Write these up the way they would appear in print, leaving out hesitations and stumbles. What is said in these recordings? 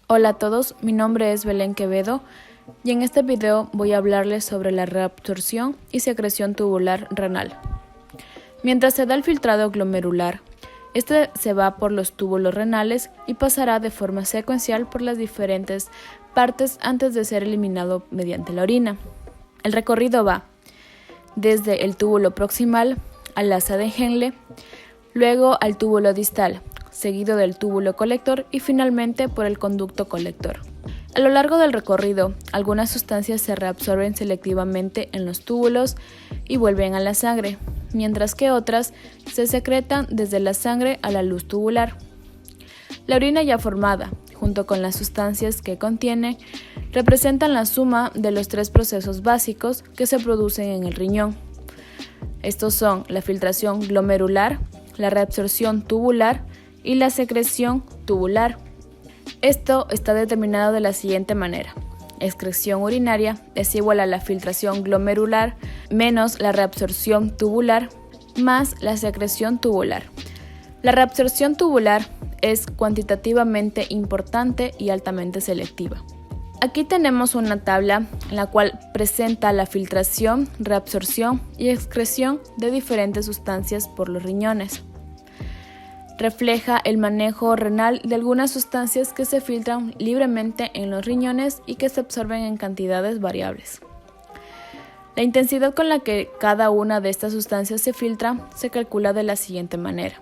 Hola a todos, mi nombre es Belén Quevedo y en este video voy a hablarles sobre la reabsorción y secreción tubular renal. Mientras se da el filtrado glomerular, este se va por los túbulos renales y pasará de forma secuencial por las diferentes partes antes de ser eliminado mediante la orina. El recorrido va desde el túbulo proximal al asa de Henle, luego al túbulo distal, seguido del túbulo colector y finalmente por el conducto colector. A lo largo del recorrido, algunas sustancias se reabsorben selectivamente en los túbulos y vuelven a la sangre, mientras que otras se secretan desde la sangre a la luz tubular. La orina ya formada, junto con las sustancias que contiene, representan la suma de los tres procesos básicos que se producen en el riñón. Estos son la filtración glomerular, la reabsorción tubular y la secreción tubular. Esto está determinado de la siguiente manera. Excreción urinaria es igual a la filtración glomerular menos la reabsorción tubular más la secreción tubular. La reabsorción tubular es cuantitativamente importante y altamente selectiva. Aquí tenemos una tabla en la cual presenta la filtración, reabsorción y excreción de diferentes sustancias por los riñones. Refleja el manejo renal de algunas sustancias que se filtran libremente en los riñones y que se absorben en cantidades variables. La intensidad con la que cada una de estas sustancias se filtra se calcula de la siguiente manera.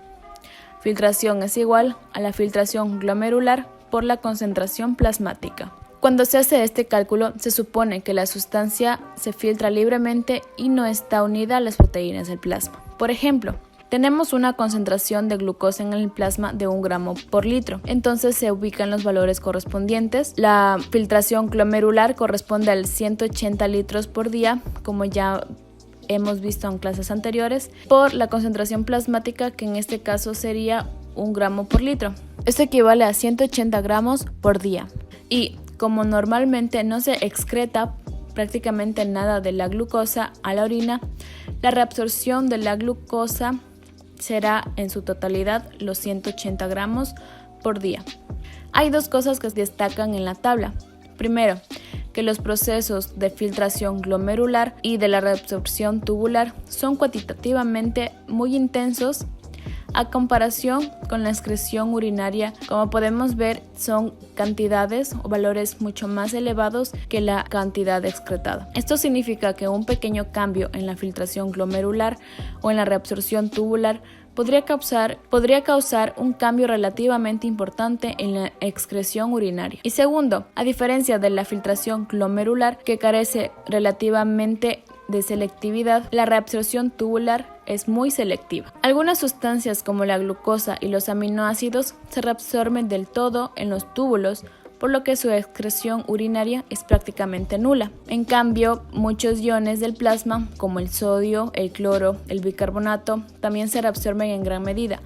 Filtración es igual a la filtración glomerular por la concentración plasmática. Cuando se hace este cálculo, se supone que la sustancia se filtra libremente y no está unida a las proteínas del plasma. Por ejemplo, tenemos una concentración de glucosa en el plasma de 1 gramo por litro, entonces se ubican los valores correspondientes. La filtración glomerular corresponde al 180 litros por día, como ya hemos visto en clases anteriores, por la concentración plasmática, que en este caso sería 1 gramo por litro. Esto equivale a 180 gramos por día. Y como normalmente no se excreta prácticamente nada de la glucosa a la orina, la reabsorción de la glucosa será en su totalidad los 180 gramos por día. Hay dos cosas que se destacan en la tabla. Primero, que los procesos de filtración glomerular y de la reabsorción tubular son cuantitativamente muy intensos a comparación con la excreción urinaria. Como podemos ver, son cantidades o valores mucho más elevados que la cantidad excretada. Esto significa que un pequeño cambio en la filtración glomerular o en la reabsorción tubular podría causar un cambio relativamente importante en la excreción urinaria. Y segundo, a diferencia de la filtración glomerular, que carece relativamente de selectividad, la reabsorción tubular es muy selectiva. Algunas sustancias como la glucosa y los aminoácidos se reabsorben del todo en los túbulos, por lo que su excreción urinaria es prácticamente nula. En cambio, muchos iones del plasma, como el sodio, el cloro, el bicarbonato, también se reabsorben en gran medida,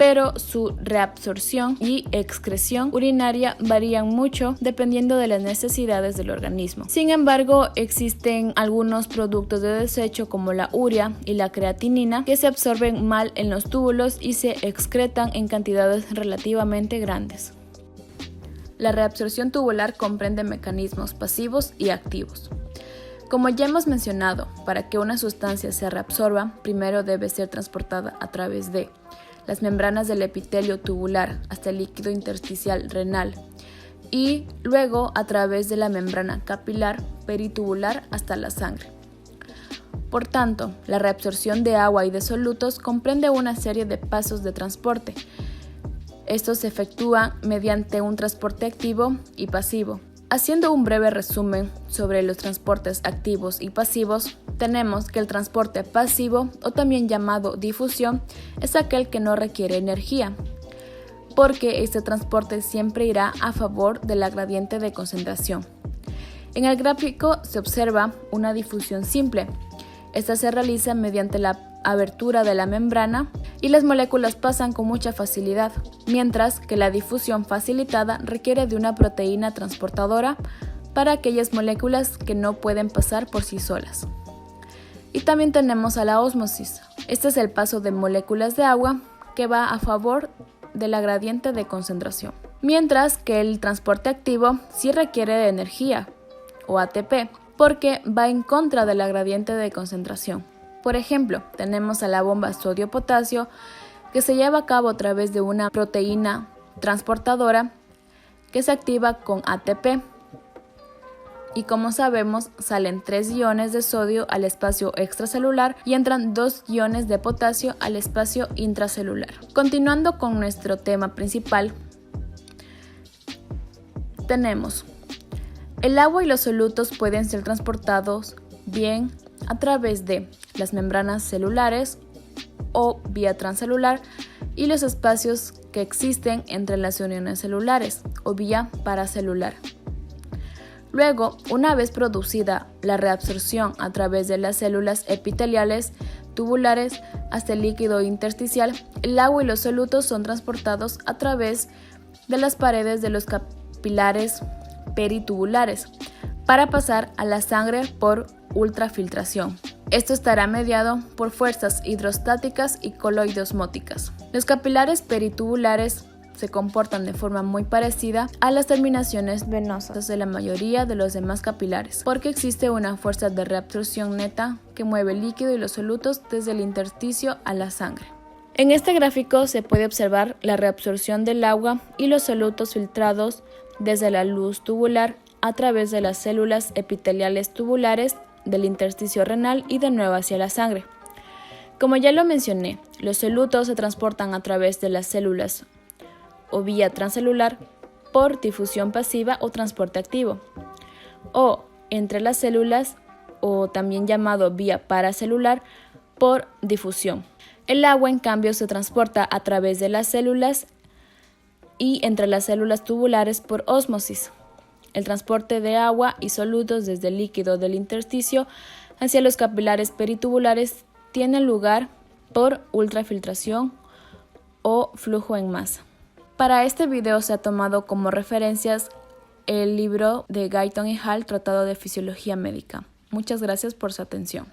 pero su reabsorción y excreción urinaria varían mucho dependiendo de las necesidades del organismo. Sin embargo, existen algunos productos de desecho como la urea y la creatinina que se absorben mal en los túbulos y se excretan en cantidades relativamente grandes. La reabsorción tubular comprende mecanismos pasivos y activos. Como ya hemos mencionado, para que una sustancia se reabsorba, primero debe ser transportada a través de las membranas del epitelio tubular hasta el líquido intersticial renal y luego a través de la membrana capilar peritubular hasta la sangre. Por tanto, la reabsorción de agua y de solutos comprende una serie de pasos de transporte. Estos se efectúan mediante un transporte activo y pasivo. Haciendo un breve resumen sobre los transportes activos y pasivos, tenemos que el transporte pasivo, o también llamado difusión, es aquel que no requiere energía, porque este transporte siempre irá a favor de la gradiente de concentración. En el gráfico se observa una difusión simple. Esta se realiza mediante la abertura de la membrana y las moléculas pasan con mucha facilidad, mientras que la difusión facilitada requiere de una proteína transportadora para aquellas moléculas que no pueden pasar por sí solas. Y también tenemos a la ósmosis. Este es el paso de moléculas de agua que va a favor de la gradiente de concentración. mientras que el transporte activo sí requiere de energía, o ATP, porque va en contra de la gradiente de concentración. Por ejemplo, tenemos a la bomba sodio-potasio que se lleva a cabo a través de una proteína transportadora que se activa con ATP. Y como sabemos, salen 3 iones de sodio al espacio extracelular y entran 2 iones de potasio al espacio intracelular. Continuando con nuestro tema principal, tenemos el agua y los solutos pueden ser transportados bien a través de las membranas celulares o vía transcelular y los espacios que existen entre las uniones celulares o vía paracelular. Luego, una vez producida la reabsorción a través de las células epiteliales tubulares hasta el líquido intersticial, el agua y los solutos son transportados a través de las paredes de los capilares peritubulares para pasar a la sangre por ultrafiltración. Esto estará mediado por fuerzas hidrostáticas y coloidosmóticas. Los capilares peritubulares se comportan de forma muy parecida a las terminaciones venosas de la mayoría de los demás capilares, porque existe una fuerza de reabsorción neta que mueve el líquido y los solutos desde el intersticio a la sangre. En este gráfico se puede observar la reabsorción del agua y los solutos filtrados desde la luz tubular a través de las células epiteliales tubulares del intersticio renal y de nuevo hacia la sangre. Como ya lo mencioné, los solutos se transportan a través de las células o vía transcelular por difusión pasiva o transporte activo, o entre las células, o también llamado vía paracelular, por difusión. El agua, en cambio, se transporta a través de las células y entre las células tubulares por ósmosis. El transporte de agua y solutos desde el líquido del intersticio hacia los capilares peritubulares tiene lugar por ultrafiltración o flujo en masa. Para este video se ha tomado como referencias el libro de Guyton y Hall, Tratado de Fisiología Médica. Muchas gracias por su atención.